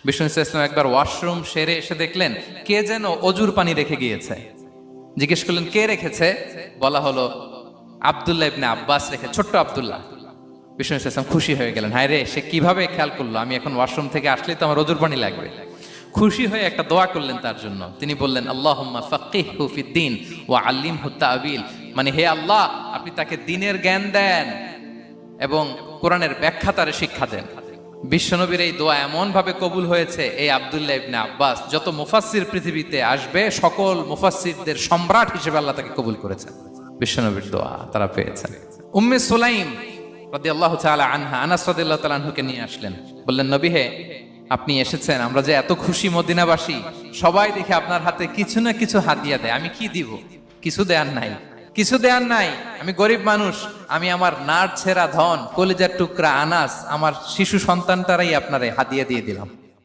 বিষ্ণু ইসলাম একবার ওয়াশরুম সেরে এসে দেখলেন কে যেন অজুর পানি রেখে গিয়েছে। জিজ্ঞেস করলেন কে রেখেছে, বলা হলো আব্দুল্লাহ ইবনে আব্বাস রেখে, ছোট্ট আব্দুল্লাহ। বিষ্ণু ইসলাম খুশি হয়ে গেলেন, হায় রে, সে কিভাবে খেয়াল করলো, আমি এখন ওয়াশরুম থেকে আসলেই তো আমার অজুর পানি লাগবে। খুশি হয়ে একটা দোয়া করলেন তার জন্য। তিনি বললেন আল্লাহুম্মা ফাক্কিহহু ফিদ্দীন ওয়া আল্লিমহু তা'বীল, মানে হে আল্লাহ, আপনি তাকে দ্বীনের জ্ঞান দেন এবং কোরআনের ব্যাখ্যা তারে শিক্ষা দেন। বিশ্বনবীর এই দোয়া এমন ভাবে কবুল হয়েছে, এই আব্দুল্লাহ ইবনে আব্বাস যত মুফাসসির পৃথিবীতে আসবে সকল মুফাসসিরদের সম্রাট হিসেবে আল্লাহ তাকে কবুল করেছেন। বিশ্বনবীর দোয়া তারা পেয়েছেন। উম্মে সুলাইম রাদিয়াল্লাহু তাআলা আনহা আনাস রাদিয়াল্লাহু তাআলা আনহুকে নিয়ে আসলেন, বললেন নবী হে, আপনি এসেছেন, আমরা যে এত খুশি মদিনাবাসী, সবাই দেখে আপনার হাতে কিছু না কিছু হাদিয়া দেয়, আমি কি দিব? কিছু দেয়ার নাই, কিছু দেয়ার নাই, আমি গরিব মানুষ, আমি আমার নাড় ছেঁড়া ধন, কলিজার টুকরা আনাস, আমার শিশু সন্তানটারাই আপনারে হাদিয়া দিয়ে দিলাম।